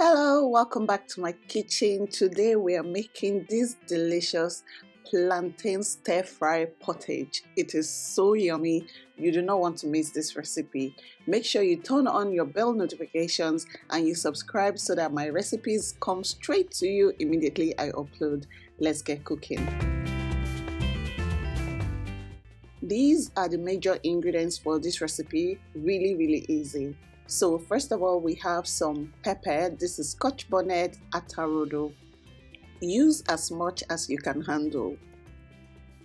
Hello, welcome back to my kitchen. Today we are making this delicious plantain stir-fry pottage. It is so yummy. You do not want to miss this recipe. Make sure you turn on your bell notifications and you subscribe so that my recipes come straight to you immediately I upload. Let's get cooking. These are the major ingredients for this recipe. Really easy. So first of all, we have some pepper. This is Scotch bonnet atarodo. Use as much as you can handle.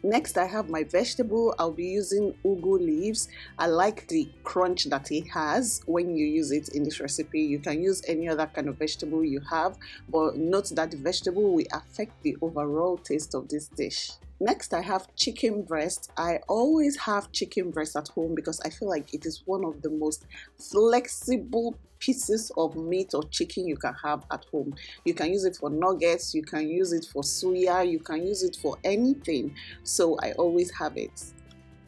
Next, I have my vegetable. I'll be using ugu leaves. I like the crunch that it has when you use it in this recipe. You can use any other kind of vegetable you have, but note that the vegetable will affect the overall taste of this dish. Next, I have chicken breast. I always have chicken breast at home because I feel like it is one of the most flexible pieces of meat or chicken you can have at home. You can use it for nuggets, you can use it for suya, you can use it for anything. So I always have it.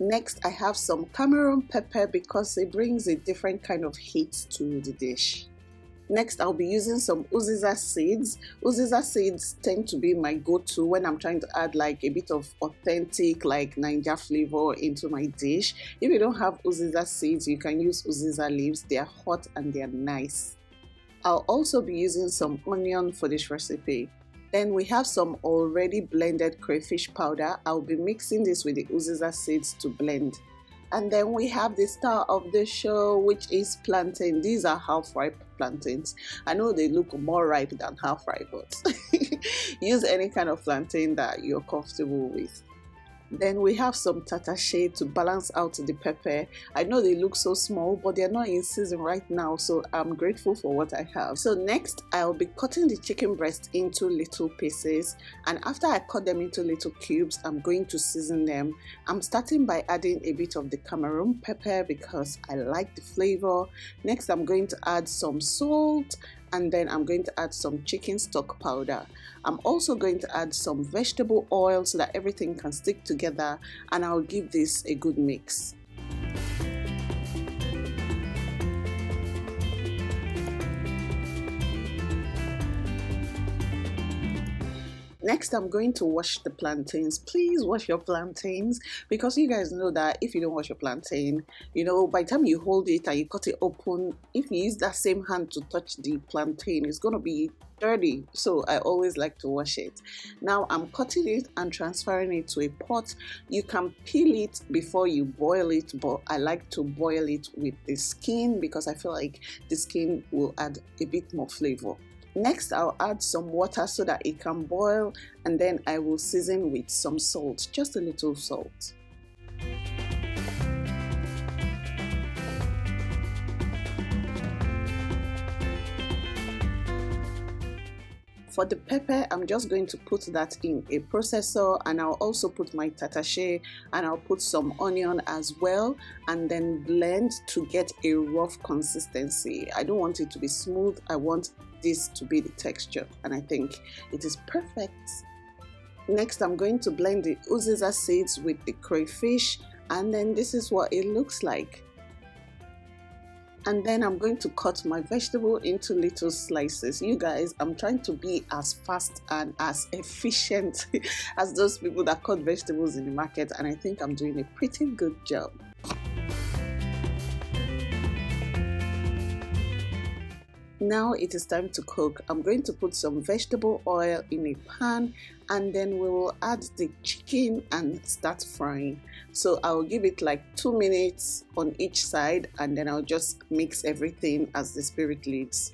Next, I have some Cameroon pepper because it brings a different kind of heat to the dish. Next, I'll be using some uziza seeds. Uziza seeds tend to be my go-to when I'm trying to add like a bit of authentic like Niger flavor into my dish. If you don't have uziza seeds, you can use uziza leaves. They are hot and they are nice. I'll also be using some onion for this recipe. Then we have some already blended crayfish powder. I'll be mixing this with the uziza seeds to blend. And then we have the star of the show, which is plantain. These are half-ripe plantains. I know they look more ripe than half-ripe, but use any kind of plantain that you're comfortable with. Then we have some tatashe to balance out the pepper. I know they look so small, but they're not in season right now, so I'm grateful for what I have. So next, I'll be cutting the chicken breast into little pieces, and after I cut them into little cubes, I'm going to season them. I'm starting by adding a bit of the Cameroon pepper because I like the flavor. Next, I'm going to add some salt, and then I'm going to add some chicken stock powder. I'm also going to add some vegetable oil so that everything can stick together, and I'll give this a good mix. Next, I'm going to wash the plantains. Please wash your plantains because you guys know that if you don't wash your plantain, by the time you hold it and you cut it open, if you use that same hand to touch the plantain, it's going to be dirty. So I always like to wash it. Now I'm cutting it and transferring it to a pot. You can peel it before you boil it, but I like to boil it with the skin because I feel like the skin will add a bit more flavor. Next, I'll add some water so that it can boil, and then I will season with some salt, just a little salt. For the pepper, I'm just going to put that in a processor, and I'll also put my tatashe, and I'll put some onion as well, and then blend to get a rough consistency. I don't want it to be smooth. I want this to be the texture, and I think it is perfect. Next, I'm going to blend the uziza seeds with the crayfish, and then this is what it looks like. And then I'm going to cut my vegetable into little slices. You guys, I'm trying to be as fast and as efficient as those people that cut vegetables in the market, and I think I'm doing a pretty good job. Now it is time to cook. I'm going to put some vegetable oil in a pan, and then we will add the chicken and start frying. So I'll give it like 2 minutes on each side, and then I'll just mix everything as the spirit leads.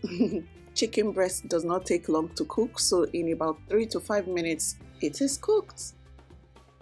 Chicken breast does not take long to cook, so in about 3 to 5 minutes it is cooked.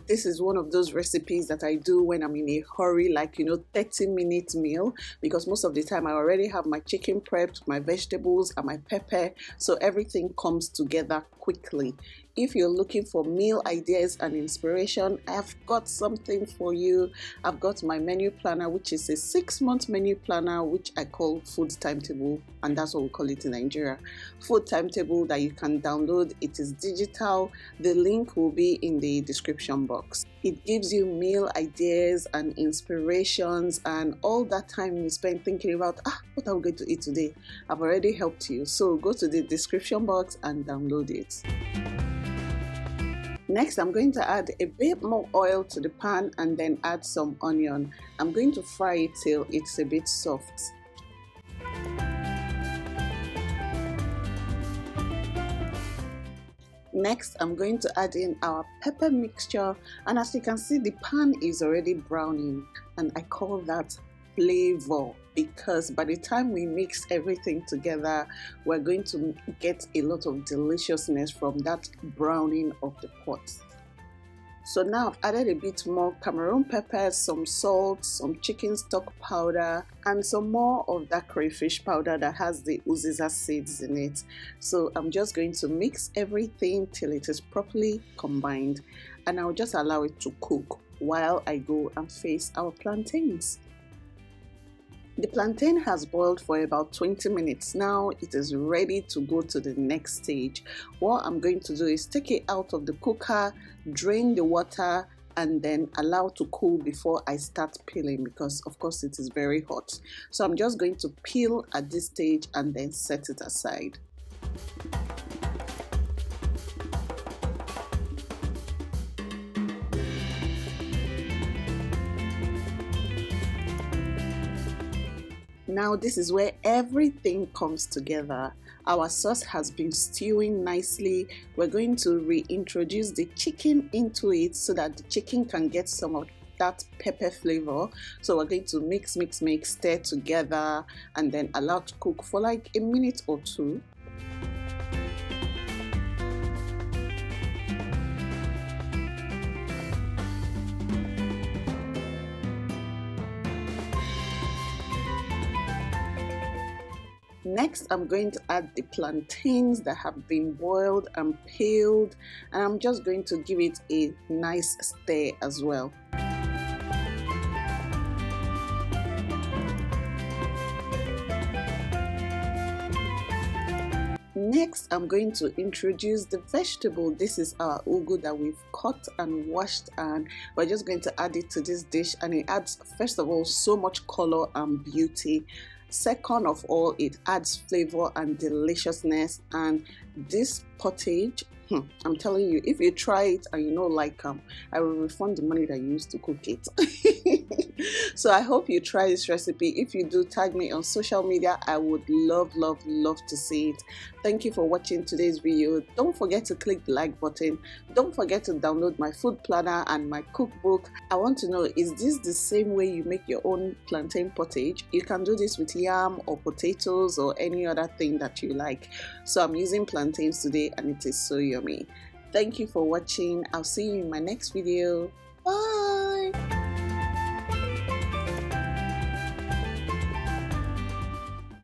This is one of those recipes that I do when I'm in a hurry, like 30-minute meal, because most of the time I already have my chicken prepped, my vegetables and my pepper, so everything comes together quickly. If you're looking for meal ideas and inspiration, I've got something for you. I've got my menu planner, which is a 6-month menu planner, which I call food timetable, and that's what we call it in Nigeria. Food timetable that you can download. It is digital. The link will be in the description box. It gives you meal ideas and inspirations, and all that time you spend thinking about what are we going to eat today. I've already helped you. So go to the description box and download it. Next, I'm going to add a bit more oil to the pan and then add some onion. I'm going to fry it till it's a bit soft. Next, I'm going to add in our pepper mixture, and as you can see, the pan is already browning, and I call that flavor, because by the time we mix everything together, we're going to get a lot of deliciousness from that browning of the pot. So now I've added a bit more Cameroon peppers, some salt, some chicken stock powder, and some more of that crayfish powder that has the uziza seeds in it. So I'm just going to mix everything till it is properly combined, and I'll just allow it to cook while I go and face our plantains. The plantain has boiled for about 20 minutes. Now it is ready to go to the next stage. What I'm going to do is take it out of the cooker, drain the water, and then allow to cool before I start peeling, because of course it is very hot. So I'm just going to peel at this stage and then set it aside. Now this is where everything comes together. Our sauce has been stewing nicely. We're going to reintroduce the chicken into it so that the chicken can get some of that pepper flavor. So we're going to mix, stir together, and then allow to cook for like a minute or two. Next, I'm going to add the plantains that have been boiled and peeled, and I'm just going to give it a nice stir as well. Next, I'm going to introduce the vegetable. This is our ugu that we've cut and washed, and we're just going to add it to this dish, and it adds, first of all, so much color and beauty. Second of all, it adds flavor and deliciousness, and this pottage, I'm telling you, if you try it and you don't like I will refund the money that you used to cook it. So I hope you try this recipe. If you do, tag me on social media. I would love to see it. Thank you for watching today's video. Don't forget to click the like button. Don't forget to download my food planner and my cookbook. I want to know, is this the same way you make your own plantain pottage? You can do this with yam or potatoes or any other thing that you like. So I'm using plantains today, and it is so yummy. Thank you for watching. I'll see you in my next video. Bye.